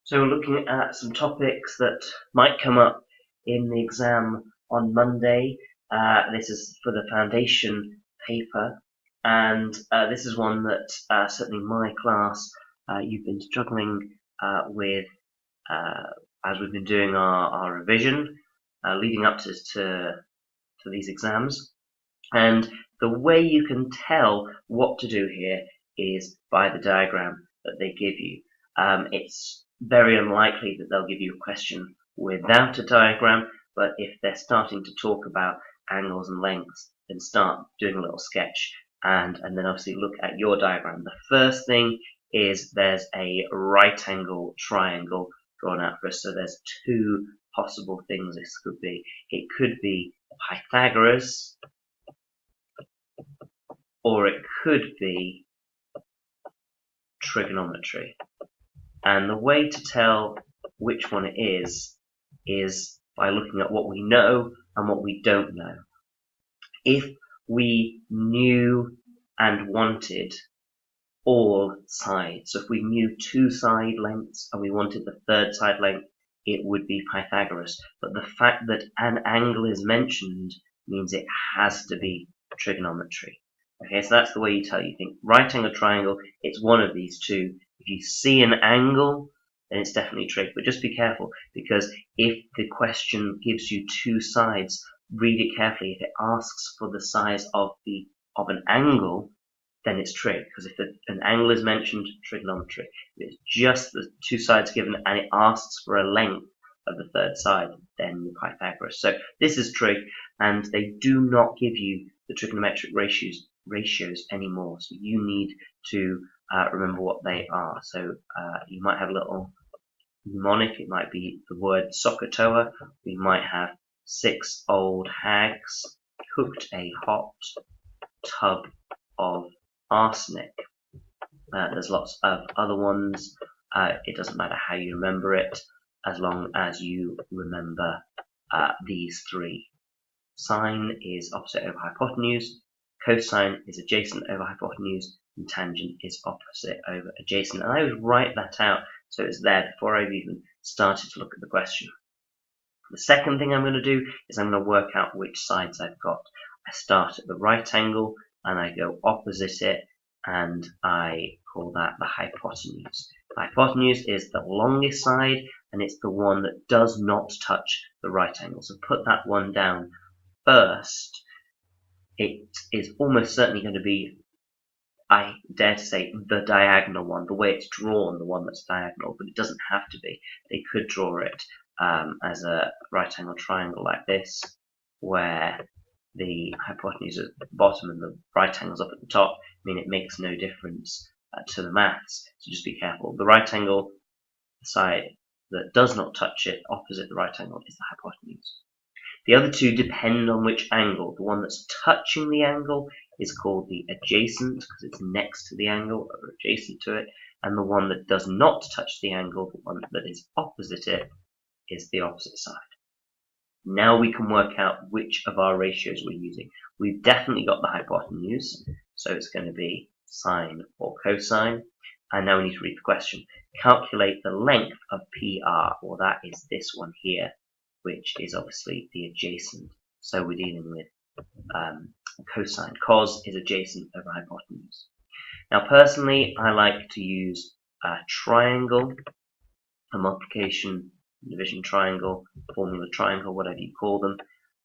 So we're looking at some topics that might come up in the exam on Monday. This is for the foundation paper, and this is one that certainly my class you've been struggling with as we've been doing our revision leading up to these exams. And the way you can tell what to do here is by the diagram that they give you. It's very unlikely that they'll give you a question without a diagram, but if they're starting to talk about angles and lengths, then start doing a little sketch and then obviously look at your diagram. The first thing is there's a right angle triangle drawn out for us. So there's two possible things this could be. It could be Pythagoras, or it could be trigonometry. And the way to tell which one it is by looking at what we know and what we don't know. If we knew and wanted all sides, so if we knew two side lengths and we wanted the third side length, it would be Pythagoras. But the fact that an angle is mentioned means it has to be trigonometry. Okay, so that's the way you tell. You think right angle triangle, it's one of these two. If you see an angle, then it's definitely trig. But just be careful, because if the question gives you two sides, read it carefully. If it asks for the size of an angle, then it's trig, because if an angle is mentioned, trigonometry. If it's just the two sides given and it asks for a length of the third side, then Pythagoras. So this is trig, and they do not give you the trigonometric ratios anymore. So you need to remember what they are. So you might have a little mnemonic. It might be the word Sokotoa. We might have 6 old hags cooked a hot tub of arsenic. There's lots of other ones. It doesn't matter how you remember it, as long as you remember these three. Sine is opposite over hypotenuse, cosine is adjacent over hypotenuse, and tangent is opposite over adjacent. And I would write that out so it's there before I've even started to look at the question. The second thing I'm going to do is I'm going to work out which sides I've got. I start at the right angle and I go opposite it, and I call that the hypotenuse. The hypotenuse is the longest side, and it's the one that does not touch the right angle. So put that one down first. It is almost certainly going to be, I dare to say, the diagonal one, the way it's drawn, the one that's diagonal, but it doesn't have to be. They could draw it as a right angle triangle like this, where the hypotenuse is at the bottom and the right angle's up at the top. I mean, it makes no difference to the maths, so just be careful. The right angle, the side that does not touch it, opposite the right angle, is the hypotenuse. The other two depend on which angle. The one that's touching the angle is called the adjacent, because it's next to the angle or adjacent to it, and the one that does not touch the angle, the one that is opposite it, is the opposite side. Now we can work out which of our ratios we're using. We've definitely got the hypotenuse, so it's going to be sine or cosine. And now we need to read the question. Calculate the length of PR, or that is this one here, which is obviously the adjacent. So we're dealing with cosine. Cos is adjacent over hypotenuse. Now personally, I like to use a triangle, a multiplication, division triangle, formula triangle, whatever you call them,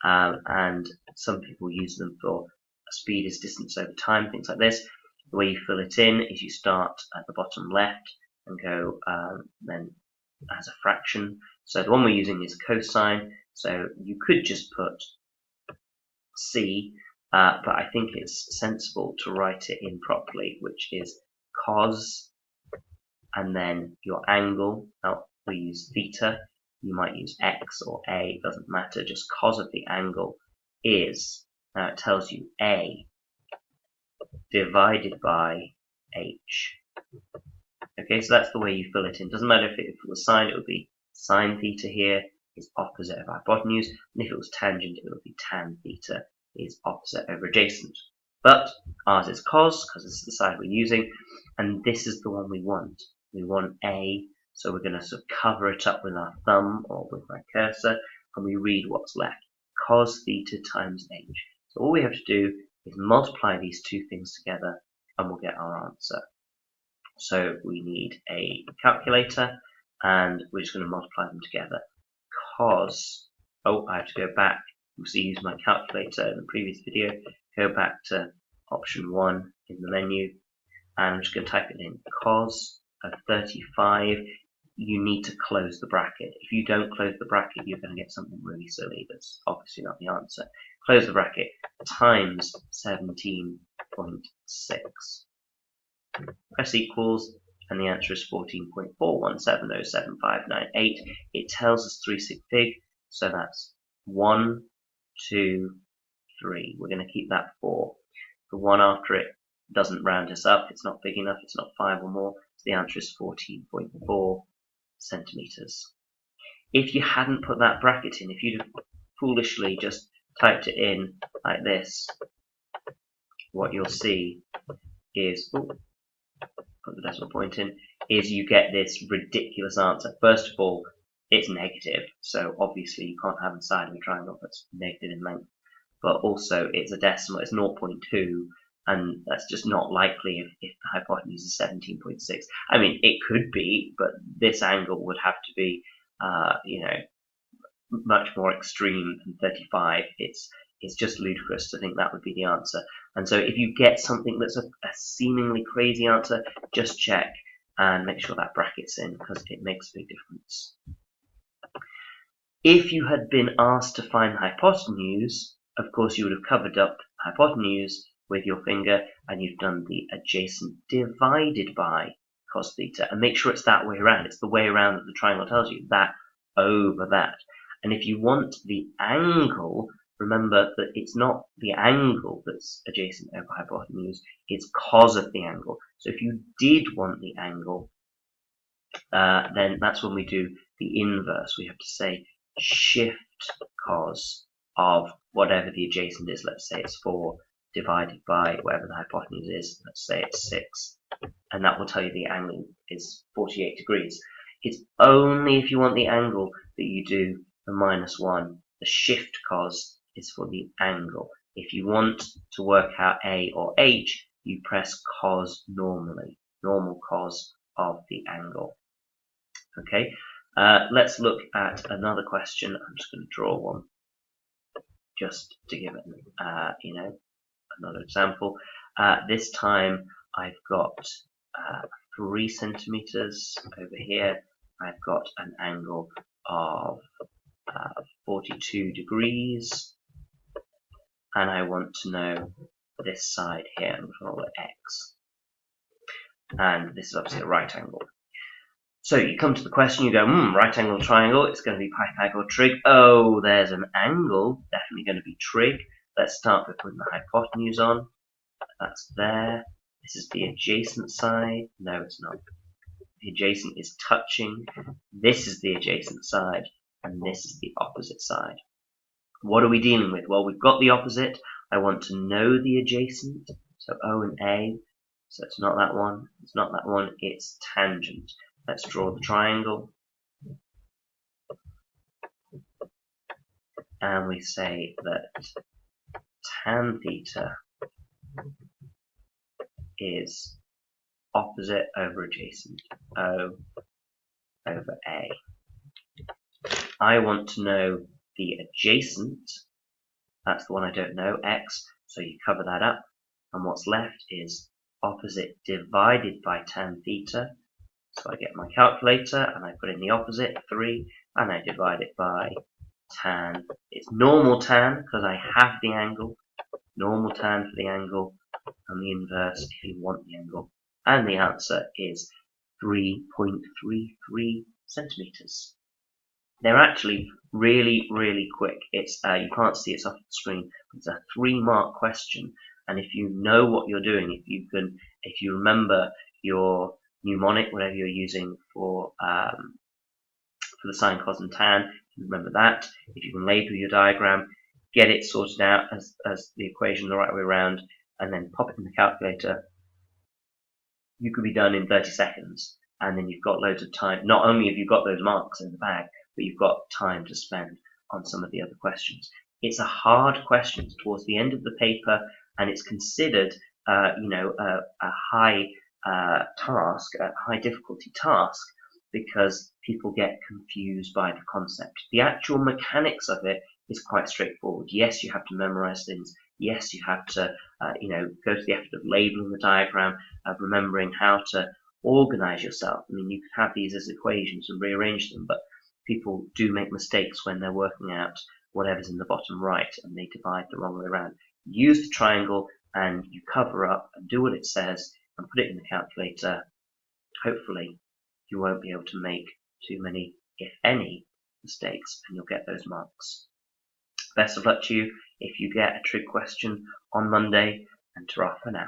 and some people use them for speed is distance over time, things like this. The way you fill it in is you start at the bottom left and go then as a fraction. So the one we're using is cosine, so you could just put C, but I think it's sensible to write it in properly, which is cos, and then your angle. Now we use theta, you might use x or a, it doesn't matter, just cos of the angle is, now it tells you a divided by h. Okay, so that's the way you fill it in. Doesn't matter if it was sine, it would be sine theta here is opposite of hypotenuse, and if it was tangent, it would be tan theta is opposite over adjacent. But ours is cos, because this is the side we're using, and this is the one we want. We want a So we're going to sort of cover it up with our thumb or with my cursor, and we read what's left. Cos theta times h. So all we have to do is multiply these two things together, and we'll get our answer. So we need a calculator, and we're just going to multiply them together. Cos, I have to go back. You'll see, use my calculator in the previous video. Go back to option 1 in the menu, and I'm just going to type it in. Cos of 35. You need to close the bracket. If you don't close the bracket, you're going to get something really silly. That's obviously not the answer. Close the bracket. Times 17.6. Press equals, and the answer is 14.41707598. It tells us 3 sig fig, so that's 1, 2, 3. We're going to keep that 4. The one after it doesn't round us up. It's not big enough. It's not 5 or more. So the answer is 14.4 centimeters. If you hadn't put that bracket in, if you'd have foolishly just typed it in like this, what you'll see is, put the decimal point in, is you get this ridiculous answer. First of all, it's negative, so obviously you can't have a side of a triangle that's negative in length. But also it's a decimal, it's 0.2, and that's just not likely if the hypotenuse is 17.6. I mean, it could be, but this angle would have to be, much more extreme than 35. It's just ludicrous to think that would be the answer. And so if you get something that's a seemingly crazy answer, just check and make sure that bracket's in, because it makes a big difference. If you had been asked to find the hypotenuse, of course you would have covered up hypotenuse with your finger, and you've done the adjacent divided by cos theta. And make sure it's that way around. It's the way around that the triangle tells you, that over that. And if you want the angle, remember that it's not the angle that's adjacent over hypotenuse, it's cos of the angle. So if you did want the angle, then that's when we do the inverse. We have to say shift cos of whatever the adjacent is. Let's say it's 4 divided by whatever the hypotenuse is. Let's say it's 6. And that will tell you the angle is 48 degrees. It's only if you want the angle that you do the -1. The shift cos is for the angle. If you want to work out A or H, you press cos normally. Normal cos of the angle. Okay, let's look at another question. I'm just going to draw one just to give it, another example. This time I've got 3 centimeters over here. I've got an angle of 42 degrees, and I want to know this side here. I'm going to call it X, and this is obviously a right angle. So you come to the question, you go, right angle triangle, it's going to be Pythagorean trig. Oh, there's an angle, definitely going to be trig. Let's start by putting the hypotenuse on. That's there. This is the adjacent side. No, it's not. The adjacent is touching. This is the adjacent side, and this is the opposite side. What are we dealing with? Well, we've got the opposite. I want to know the adjacent. So O and A. So it's not that one. It's not that one. It's tangent. Let's draw the triangle. And we say that tan theta is opposite over adjacent, O over A. I want to know the adjacent. That's the one I don't know, X. So you cover that up. And what's left is opposite divided by tan theta. So I get my calculator and I put in the opposite, 3, and I divide it by tan. It's normal tan because I have the angle. Normal tan for the angle, and the inverse if you want the angle. And the answer is 3.33 centimeters. They're actually really, really quick. It's you can't see it off the screen. It's a 3-mark question, and if you know what you're doing, if you remember your mnemonic, whatever you're using for the sine, cos, and tan, remember that. If you can label your diagram, get it sorted out as the equation the right way around, and then pop it in the calculator, you could be done in 30 seconds. and then you've got loads of time. Not only have you got those marks in the bag, but you've got time to spend on some of the other questions. It's a hard question towards the end of the paper, and it's considered, a high task, a high difficulty task, because people get confused by the concept. The actual mechanics of it is quite straightforward. Yes, you have to memorize things. Yes, you have to, go to the effort of labeling the diagram, of remembering how to organize yourself. I mean, you could have these as equations and rearrange them, but people do make mistakes when they're working out whatever's in the bottom right and they divide the wrong way around. Use the triangle and you cover up and do what it says and put it in the calculator. Hopefully you won't be able to make too many, if any, mistakes, and you'll get those marks. Best of luck to you if you get a trig question on Monday, and ta-ra for now.